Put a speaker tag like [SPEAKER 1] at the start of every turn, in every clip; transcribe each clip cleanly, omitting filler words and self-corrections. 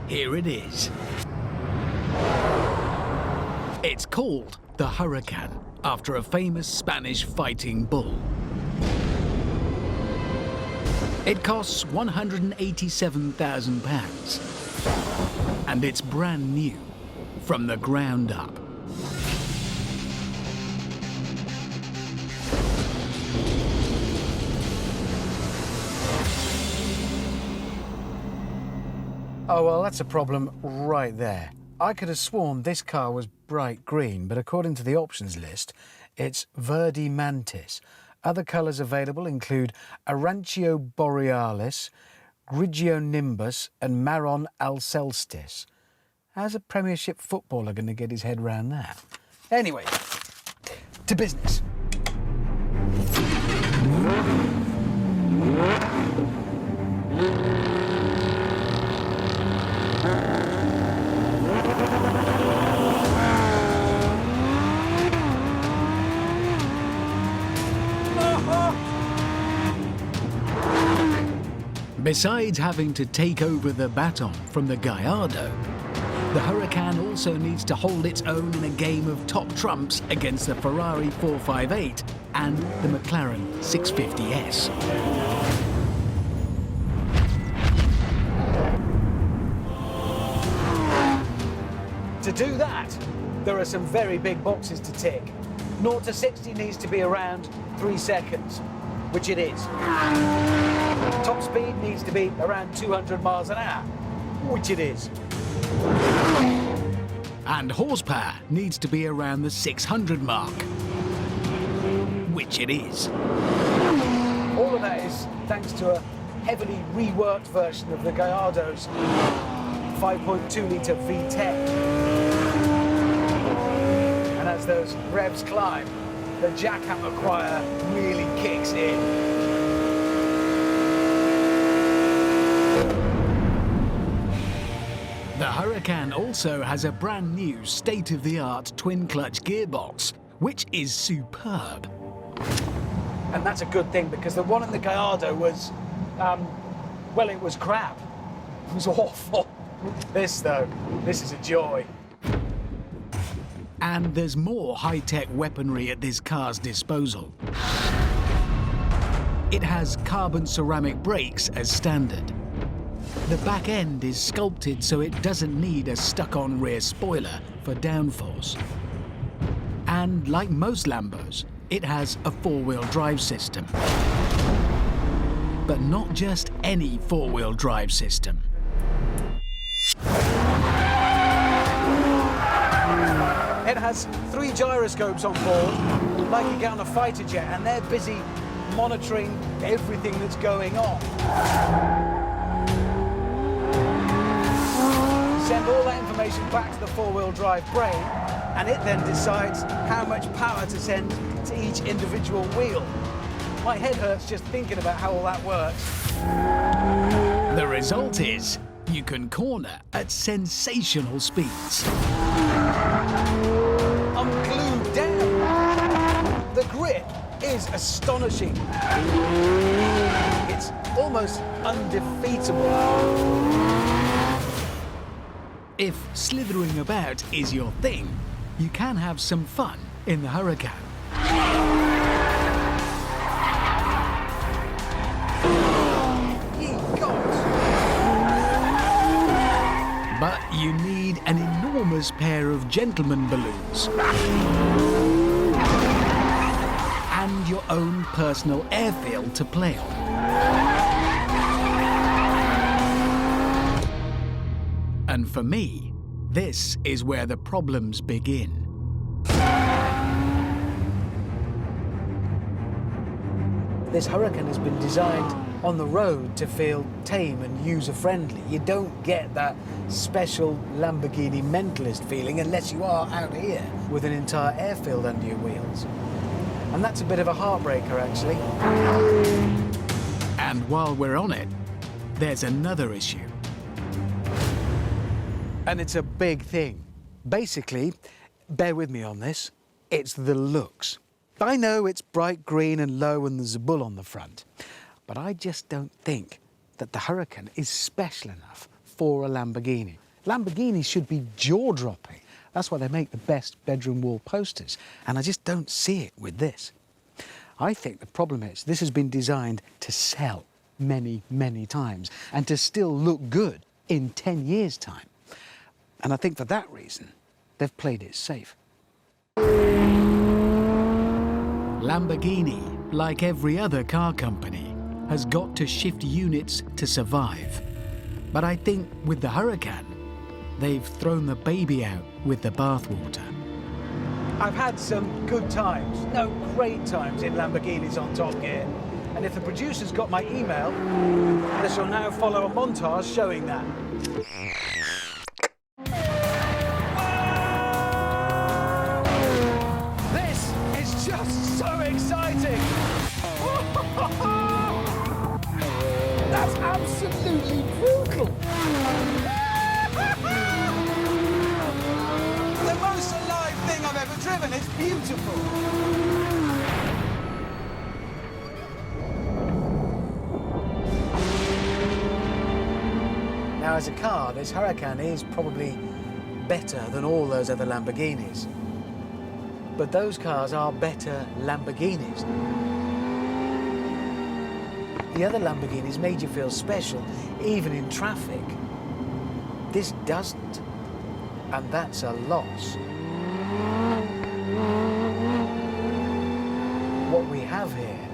[SPEAKER 1] here it is. It's called the Huracán, after a famous Spanish fighting bull. It costs £187,000, and it's brand new from the ground up.
[SPEAKER 2] Oh, well, that's a problem right there. I could have sworn this car was bright green, but according to the options list, it's Verde Mantis. Other colours available include Arancio Borealis, Grigio Nimbus and Marron Alcestis. How's a Premiership footballer going to get his head round that? Anyway, to business.
[SPEAKER 1] Besides having to take over the baton from the Gallardo, the Huracán also needs to hold its own in a game of top trumps against the Ferrari 458 and the McLaren 650S.
[SPEAKER 2] To do that, there are some very big boxes to tick. 0 to 60 needs to be around 3 seconds, which it is. Top speed needs to be around 200 miles an hour, which it is.
[SPEAKER 1] And horsepower needs to be around the 600 mark, which it is.
[SPEAKER 2] All of that is thanks to a heavily reworked version of the Gallardo's 5.2-litre V10. And as those revs climb, the jackhammer choir really kicks in.
[SPEAKER 1] The Huracán also has a brand new state-of-the-art twin-clutch gearbox, which is superb.
[SPEAKER 2] And that's a good thing, because the one in the Gallardo was, well, it was crap. It was awful. This, though, this is a joy.
[SPEAKER 1] And there's more high-tech weaponry at this car's disposal. It has carbon ceramic brakes as standard. The back end is sculpted so it doesn't need a stuck-on rear spoiler for downforce. And like most Lambos, it has a four-wheel drive system. But not just any four-wheel drive system.
[SPEAKER 2] It has 3 gyroscopes on board, like you get on a fighter jet, and they're busy monitoring everything that's going on. Send all that information back to the four-wheel drive brain, and it then decides how much power to send to each individual wheel. My head hurts just thinking about how all that works.
[SPEAKER 1] The result is, you can corner at sensational speeds.
[SPEAKER 2] I'm glued down. The grip is astonishing. It's almost undefeatable.
[SPEAKER 1] If slithering about is your thing, you can have some fun in the Huracán. But you need an enormous pair of gentleman balloons and your own personal airfield to play on. And for me, this is where the problems begin.
[SPEAKER 2] This Huracán has been designed on the road to feel tame and user-friendly. You don't get that special Lamborghini mentalist feeling unless you are out here with an entire airfield under your wheels. And that's a bit of a heartbreaker, actually.
[SPEAKER 1] And while we're on it, there's another issue.
[SPEAKER 2] And it's a big thing. Basically, bear with me on this, it's the looks. I know it's bright green and low and there's a bull on the front, but I just don't think that the Huracán is special enough for a Lamborghini. Lamborghinis should be jaw-dropping. That's why they make the best bedroom wall posters. And I just don't see it with this. I think the problem is this has been designed to sell many, many times and to still look good in 10 years' time. And I think for that reason, they've played it safe.
[SPEAKER 1] Lamborghini, like every other car company, has got to shift units to survive. But I think with the Huracán, they've thrown the baby out with the bathwater.
[SPEAKER 2] I've had some good times, no, great times in Lamborghinis on Top Gear. And if the producers got my email, they shall now follow a montage showing that. This is just so exciting! That's absolutely brutal! The most alive thing I've ever driven. It's beautiful. Now, as a car, this Huracán is probably better than all those other Lamborghinis. But those cars are better Lamborghinis. The other Lamborghinis made you feel special, even in traffic. This doesn't, and that's a loss. What we have here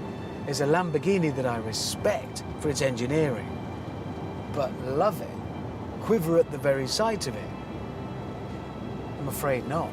[SPEAKER 2] is a Lamborghini that I respect for its engineering, but love it, quiver at the very sight of it. I'm afraid not.